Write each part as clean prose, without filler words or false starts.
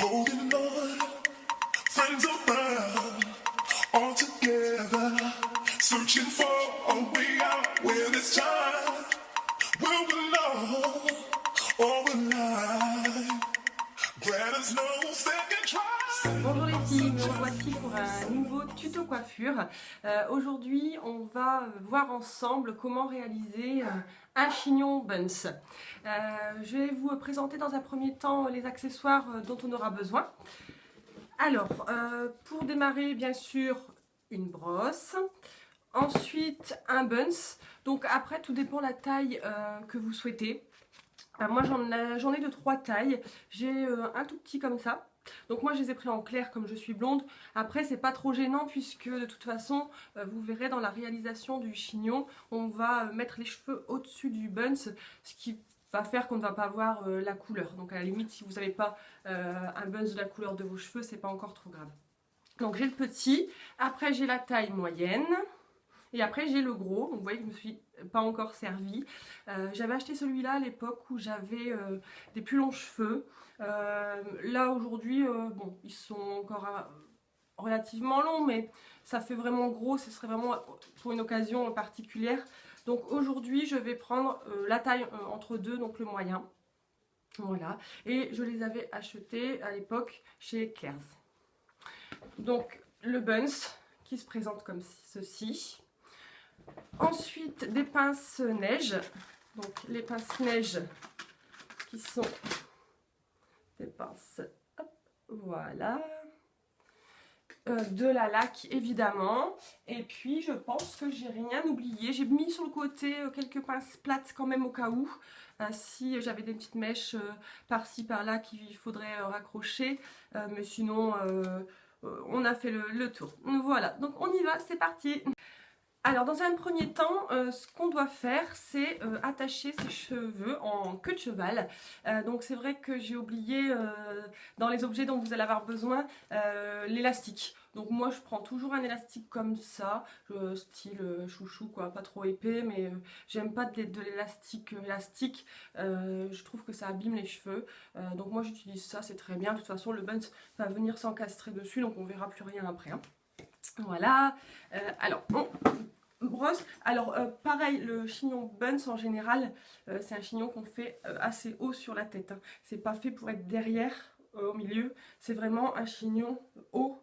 Holding on, friends around, all together, searching for a way out when it's time. We'll belong, all alive. Glad there's no second try. Bonjour les filles, me revoici pour un nouveau tuto coiffure. Aujourd'hui, on va voir ensemble comment réaliser un chignon buns. Je vais vous présenter dans un premier temps les accessoires dont on aura besoin. Alors, pour démarrer, bien sûr, une brosse. Ensuite, un buns. Donc après, tout dépend de la taille que vous souhaitez. Moi, j'en ai de 3 tailles. J'ai un tout petit comme ça. Donc moi je les ai pris en clair comme je suis blonde. Après c'est pas trop gênant puisque de toute façon vous verrez dans la réalisation du chignon, on va mettre les cheveux au-dessus du buns, ce qui va faire qu'on ne va pas voir la couleur. Donc à la limite si vous n'avez pas un buns de la couleur de vos cheveux, c'est pas encore trop grave. Donc j'ai le petit, après j'ai la taille moyenne. Et après j'ai le gros, donc vous voyez que je me suis pas encore servi. J'avais acheté celui-là à l'époque où j'avais des plus longs cheveux. Là aujourd'hui, bon, ils sont encore relativement longs, mais ça fait vraiment gros, ce serait vraiment pour une occasion particulière. Donc aujourd'hui je vais prendre la taille entre deux, donc le moyen. Voilà, et je les avais achetés à l'époque chez Claire's. Donc le buns qui se présente comme ceci. Ensuite des pinces neige, donc les pinces neige qui sont des pinces, hop, voilà, de la laque évidemment, et puis je pense que j'ai rien oublié. J'ai mis sur le côté quelques pinces plates quand même au cas où, si j'avais des petites mèches par-ci par-là qu'il faudrait raccrocher, mais sinon on a fait le tour. Voilà, donc on y va, c'est parti. Alors dans un premier temps, ce qu'on doit faire, c'est attacher ses cheveux en queue de cheval. Donc c'est vrai que j'ai oublié dans les objets dont vous allez avoir besoin l'élastique. Donc moi je prends toujours un élastique comme ça, style chouchou quoi, pas trop épais, mais j'aime pas de l'élastique élastique. Je trouve que ça abîme les cheveux. Donc moi j'utilise ça, c'est très bien. De toute façon le buns va venir s'encastrer dessus, donc on verra plus rien après. Hein. Voilà, alors on brosse. Alors pareil, le chignon buns en général, c'est un chignon qu'on fait assez haut sur la tête. Hein. C'est pas fait pour être derrière, au milieu, c'est vraiment un chignon haut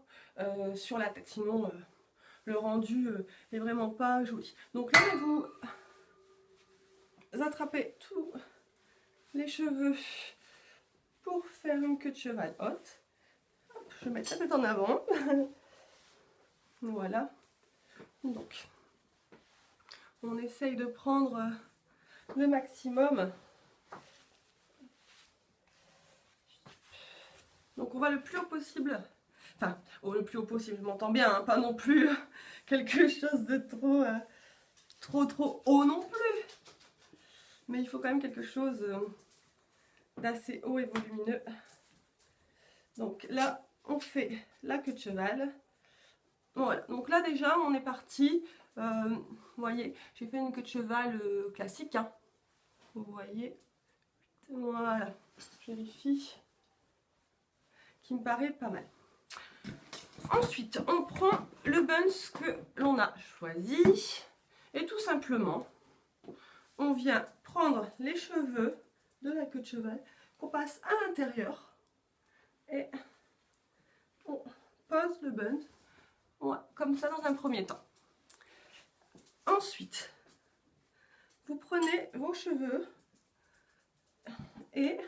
sur la tête. Sinon, le rendu est vraiment pas joli. Donc là, vous attrapez tous les cheveux pour faire une queue de cheval haute. Hop, je vais mettre la tête en avant. Voilà, donc on essaye de prendre le maximum. Donc on va le plus haut possible, enfin le plus haut possible, je m'entends bien, hein, pas non plus quelque chose de trop haut non plus, mais il faut quand même quelque chose d'assez haut et volumineux. Donc là on fait la queue de cheval. Voilà, donc là déjà on est parti, vous voyez, j'ai fait une queue de cheval classique, hein. Vous voyez, voilà, je vérifie, qui me paraît pas mal. Ensuite, on prend le buns que l'on a choisi, et tout simplement, on vient prendre les cheveux de la queue de cheval, qu'on passe à l'intérieur, et on pose le buns. Ouais, comme ça dans un premier temps. Ensuite, vous prenez vos cheveux et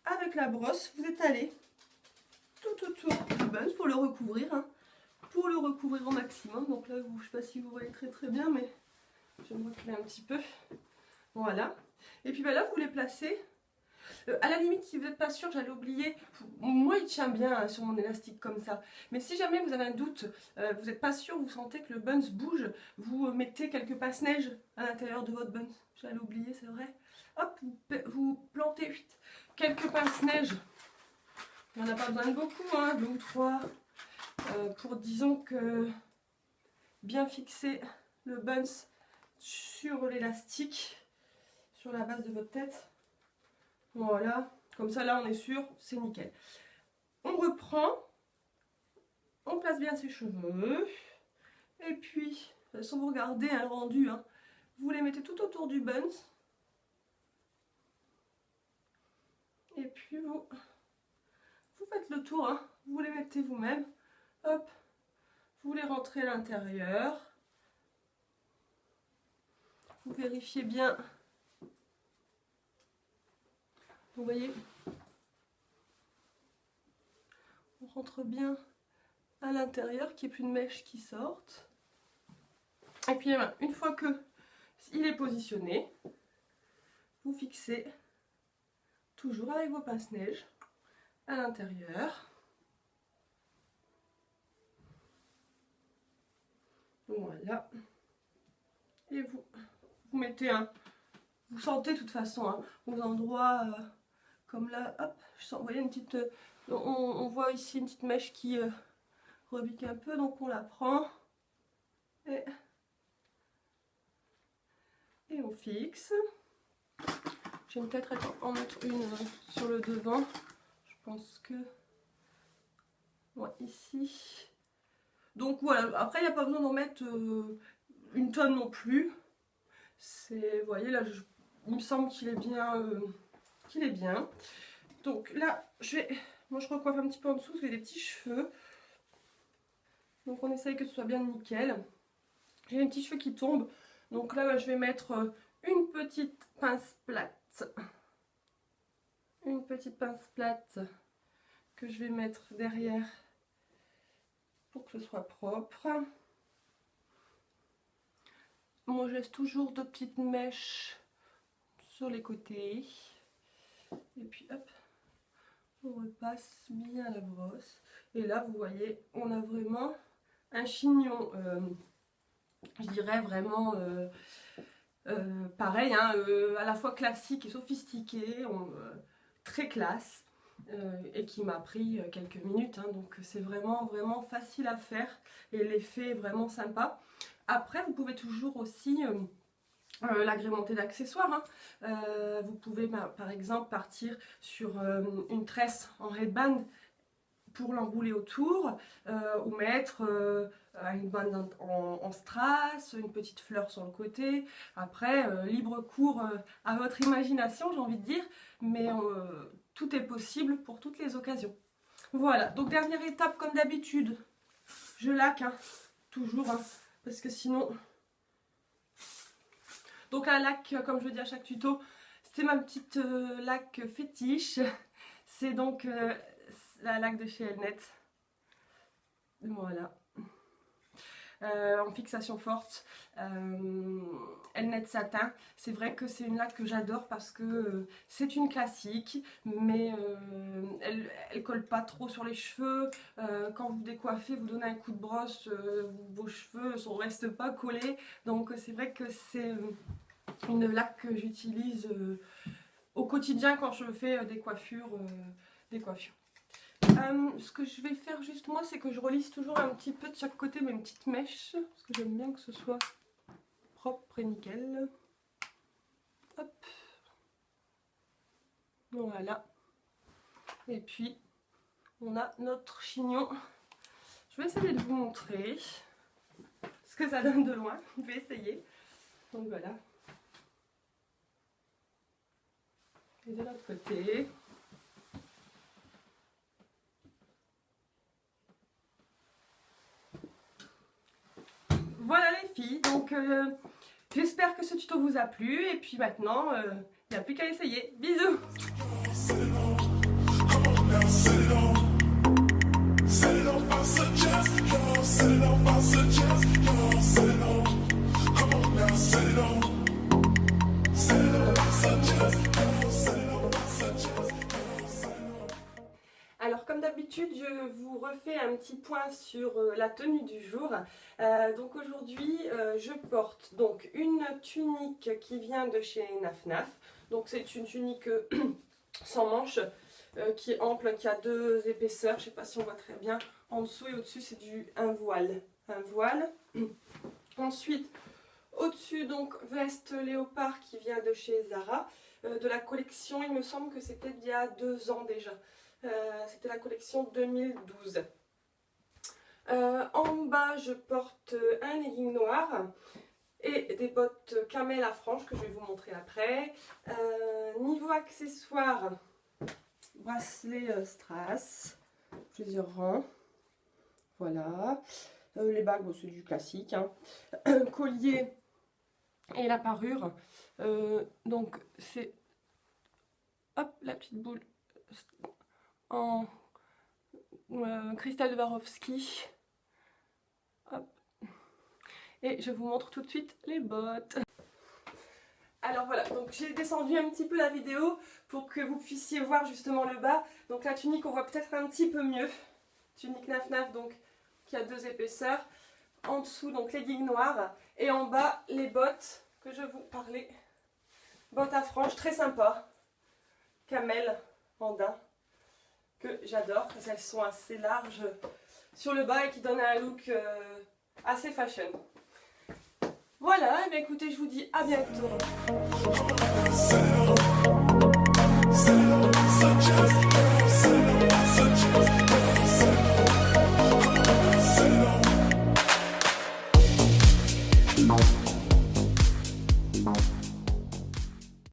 avec la brosse, vous étalez tout autour du buns pour le recouvrir. Hein, pour le recouvrir au maximum. Donc là, je ne sais pas si vous voyez très bien, mais je vais me reculer un petit peu. Voilà. Et puis ben là, vous les placez. À la limite, si vous n'êtes pas sûr, j'allais oublier, moi il tient bien hein, sur mon élastique comme ça, mais si jamais vous avez un doute, vous n'êtes pas sûr, vous sentez que le buns bouge, vous mettez quelques pinces-neige à l'intérieur de votre buns, j'allais oublier, c'est vrai. Hop, vous plantez quelques pinces-neige, il n'y en a pas besoin de beaucoup, hein, 2 ou 3, pour disons que bien fixer le buns sur l'élastique, sur la base de votre tête. Voilà, Comme ça, là, on est sûr, c'est nickel. On reprend, on place bien ses cheveux. Et puis, de toute façon, vous regardez le rendu, hein, vous les mettez tout autour du buns. Et puis, vous faites le tour, hein, vous les mettez vous-même. Hop, vous les rentrez à l'intérieur. Vous vérifiez bien. Vous voyez, on rentre bien à l'intérieur, qu'il n'y ait plus de mèches qui sortent. Et puis une fois que il est positionné, vous fixez toujours avec vos pince-neige à l'intérieur. Voilà. Et vous mettez vous sentez de toute façon hein, aux endroits comme là, hop, je sens, vous voyez une petite, on voit ici une petite mèche qui rebique un peu, donc on la prend et on fixe. Je vais peut-être en mettre une sur le devant, je pense que, ouais, ici. Donc voilà, après il n'y a pas besoin d'en mettre une tonne non plus. C'est, vous voyez là, il me semble qu'il est bien, Donc là, moi je recoiffe un petit peu en dessous parce que j'ai des petits cheveux. Donc on essaye que ce soit bien nickel. J'ai des petits cheveux qui tombent. Donc là, je vais mettre une petite pince plate. Une petite pince plate que je vais mettre derrière pour que ce soit propre. Moi, je laisse toujours deux petites mèches sur les côtés. Et puis hop, on repasse bien la brosse. Et là, vous voyez, on a vraiment un chignon, je dirais vraiment pareil, hein, à la fois classique et sophistiqué, très classe. Et qui m'a pris quelques minutes, hein, donc c'est vraiment facile à faire et l'effet est vraiment sympa. Après, vous pouvez toujours aussi l'agrémenter d'accessoires. Hein. Vous pouvez par exemple partir sur une tresse en headband pour l'enrouler autour, ou mettre une bande en strass, une petite fleur sur le côté. Après, libre cours à votre imagination, j'ai envie de dire, mais tout est possible pour toutes les occasions. Voilà, donc dernière étape, comme d'habitude, je laque, hein, toujours, hein, parce que sinon... Donc la laque, comme je le dis à chaque tuto, c'est ma petite laque fétiche. C'est donc la laque de chez Elnet. Voilà. En fixation forte. Elnet satin. C'est vrai que c'est une laque que j'adore parce que c'est une classique, mais elle colle pas trop sur les cheveux. Quand vous décoiffez, vous donnez un coup de brosse, vos cheveux ne restent pas collés. Donc c'est vrai que c'est une laque que j'utilise au quotidien quand je fais des coiffures. Ce que je vais faire juste moi, c'est que je relisse toujours un petit peu de chaque côté mes petites mèches, parce que j'aime bien que ce soit propre et nickel. Hop. Voilà. Et puis, on a notre chignon. Je vais essayer de vous montrer ce que ça donne de loin. Je vais essayer. Donc voilà. Et de l'autre côté. Voilà les filles, donc j'espère que ce tuto vous a plu et puis maintenant il n'y a plus qu'à essayer. Bisous. Alors comme d'habitude, je vous refais un petit point sur la tenue du jour. Donc aujourd'hui, je porte donc une tunique qui vient de chez Naf Naf. Donc c'est une tunique sans manches, qui est ample, qui a deux épaisseurs. Je ne sais pas si on voit très bien. En dessous et au-dessus, c'est un voile. Un voile. Ensuite, au-dessus, donc veste léopard qui vient de chez Zara. de la collection, il me semble que c'était il y a 2 ans déjà. C'était la collection 2012. En bas, je porte un legging noir et des bottes camel à franges que je vais vous montrer après. Niveau accessoires, bracelet strass, plusieurs rangs. Voilà. Les bagues, bon, c'est du classique. Hein. Collier et la parure. Donc, c'est hop, la petite boule en cristal de Swarovski. Hop. Et je vous montre tout de suite les bottes. Alors voilà, donc j'ai descendu un petit peu la vidéo pour que vous puissiez voir justement le bas. Donc la tunique, on voit peut-être un petit peu mieux. Tunique naf-naf, donc qui a 2 épaisseurs. En dessous, donc legging noir. Et en bas, les bottes que je vous parlais. Bottes à franges, très sympa. Camel en daim, que j'adore parce qu'elles sont assez larges sur le bas et qui donnent un look assez fashion. Voilà, et bien écoutez, je vous dis à bientôt.